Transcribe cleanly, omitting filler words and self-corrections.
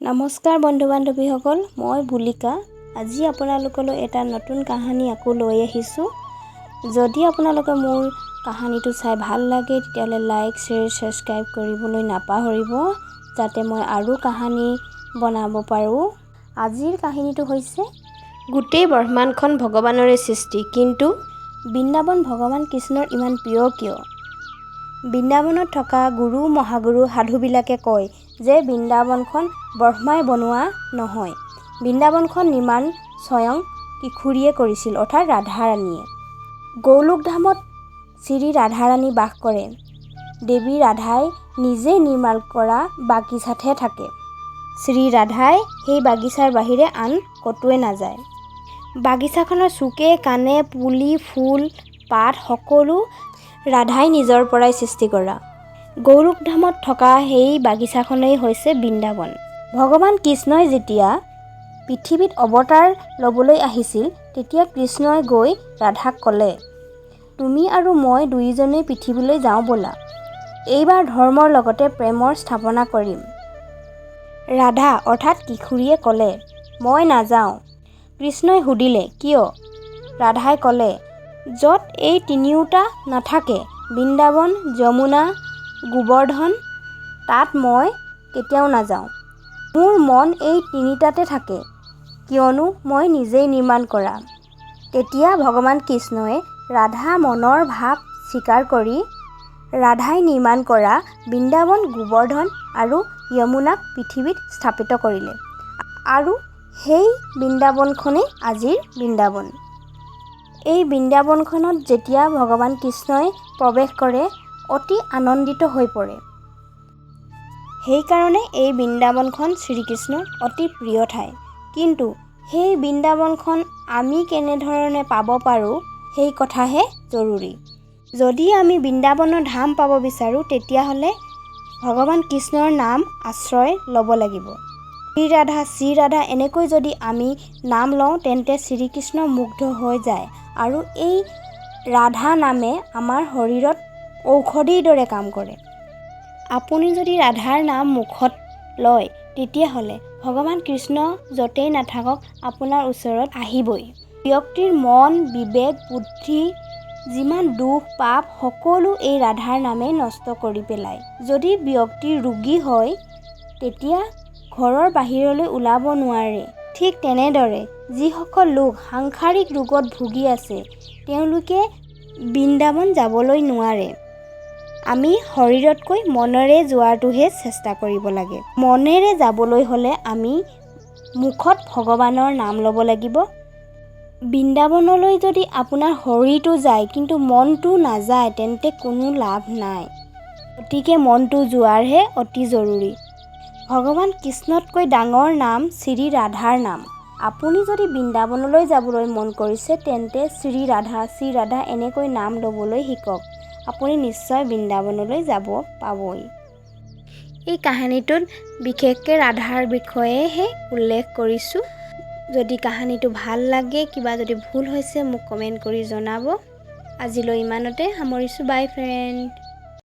নমস্কাৰ বন্ধু বান্ধৱীসকল, মই বুলিকা। আজি আপোনালোকলৈ এটা নতুন কাহিনী আকৌ লৈ আহিছোঁ। যদি আপোনালোকে মোৰ কাহিনীটো চাই ভাল লাগে তেতিয়াহ'লে লাইক, শ্বেয়াৰ, ছাবস্ক্ৰাইব কৰিবলৈ নাপাহৰিব, যাতে মই আৰু কাহিনী বনাব পাৰোঁ। আজিৰ কাহিনীটো হৈছে গোটেই ব্ৰহ্মাণ্ডখন ভগৱানৰে সৃষ্টি, কিন্তু বৃন্দাবন ভগৱান কৃষ্ণৰ ইমান প্ৰিয় কিয়? বৃন্দাবনত থকা গুৰু মহাগুৰু সাধুবিলাকে কয় যে বৃন্দাবনখন ব্ৰহ্মাই বনোৱা নহয়। বৃন্দাবনখন নিৰ্মাণ স্বয়ং কিশোৰীয়ে কৰিছিল, অৰ্থাৎ ৰাধাৰাণীয়ে। গৌলোকধামত শ্ৰী ৰাধাৰাণী বাস কৰে। দেৱী ৰাধাই নিজে নিৰ্মাণ কৰা বাগিচাতহে থাকে। শ্ৰী ৰাধাই সেই বাগিচাৰ বাহিৰে আন ক'তোৱে নাযায়। বাগিচাখনৰ চুকে কাণে পুলি, ফুল, পাত সকলো ৰাধাই নিজৰ পৰাই সৃষ্টি কৰা। গৌলোকধামত থকা সেই বাগিচাখনেই হৈছে বৃন্দাবন। ভগৱান কৃষ্ণই যেতিয়া পৃথিৱীত অৱতাৰ ল'বলৈ আহিছিল, তেতিয়া কৃষ্ণই গৈ ৰাধাক ক'লে, তুমি আৰু মই দুয়োজনেই পৃথিৱীলৈ যাওঁ ব'লা। এইবাৰ ধৰ্মৰ লগতে প্ৰেমৰ স্থাপনা কৰিম। ৰাধা অৰ্থাৎ কিশোৰীয়ে ক'লে, মই নাযাওঁ। কৃষ্ণই সুধিলে, কিয়? ৰাধাই ক'লে, য'ত এই তিনিওটা নাথাকে, বৃন্দাবন, যমুনা, গোবৰ্ধন, তাত মই কেতিয়াও নাযাওঁ। মোৰ মন এই তিনিটাতে থাকে, কিয়নো মই নিজেই নিৰ্মাণ কৰা। তেতিয়া ভগৱান কৃষ্ণই ৰাধা মনৰ ভাৱ স্বীকাৰ কৰি ৰাধাই নিৰ্মাণ কৰা বৃন্দাবন, গোবৰ্ধন আৰু যমুনাক পৃথিৱীত স্থাপিত কৰিলে। আৰু সেই বৃন্দাবনখনেই আজিৰ বৃন্দাবন। এই বৃন্দাবনখনত যেতিয়া ভগৱান কৃষ্ণই প্ৰৱেশ কৰে, অতি আনন্দিত হৈ পৰে। সেইকাৰণে এই বৃন্দাবনখন শ্ৰীকৃষ্ণৰ অতি প্ৰিয় ঠাই। কিন্তু সেই বৃন্দাবনখন আমি কেনেধৰণে পাব পাৰোঁ, সেই কথাহে জৰুৰী। যদি আমি বৃন্দাবনৰ ধাম পাব বিচাৰোঁ, তেতিয়াহ'লে ভগৱান কৃষ্ণৰ নাম আশ্ৰয় ল'ব লাগিব। শ্ৰী ৰাধা এনেকৈ যদি আমি নাম লওঁ, তেন্তে শ্ৰীকৃষ্ণ মুগ্ধ হৈ যায় আৰু এই ৰাধা নামে আমাৰ শৰীৰত ঔষধিৰ দৰে কাম কৰে। আপুনি যদি ৰাধাৰ নাম মুখত লয়, তেতিয়াহ'লে ভগৱান কৃষ্ণ য'তেই নাথাকক আপোনাৰ ওচৰত আহিবই। ব্যক্তিৰ মন, বিবেক, বুদ্ধি, যিমান দুখ পাপ সকলো এই ৰাধাৰ নামে নষ্ট কৰি পেলায়। যদি ব্যক্তি ৰোগী হয়, তেতিয়া ঘৰৰ বাহিৰলৈ ওলাব নোৱাৰে। ঠিক তেনেদৰে যিসকল লোক সাংসাৰিক ৰোগত ভুগি আছে, তেওঁলোকে বৃন্দাবন যাবলৈ নোৱাৰে। আমি শৰীৰতকৈ মনেৰে যোৱাটোহে চেষ্টা কৰিব লাগে। মনেৰে যাবলৈ হ'লে আমি মুখত ভগৱানৰ নাম ল'ব লাগিব। বৃন্দাবনলৈ যদি আপোনাৰ শৰীৰটো যায় কিন্তু মনটো নাযায়, তেন্তে কোনো লাভ নাই। গতিকে মনটো যোৱাৰহে অতি জৰুৰী। ভগৱান কৃষ্ণতকৈ ডাঙৰ নাম শ্ৰী ৰাধাৰ নাম। আপুনি যদি বৃন্দাবনলৈ যাবলৈ মন কৰিছে, তেন্তে শ্ৰী ৰাধা এনেকৈ নাম ল'বলৈ শিকক। আপুনি নিশ্চয় বৃন্দাবনলৈ যাব পাবই। এই কাহিনীটোত বিশেষকৈ ৰাধাৰ বিষয়েহে উল্লেখ কৰিছোঁ। যদি কাহিনীটো ভাল লাগে, কিবা যদি ভুল হৈছে মোক কমেণ্ট কৰি জনাব। আজিলৈ ইমানতে সামৰিছোঁ। বাই ফ্ৰেণ্ড।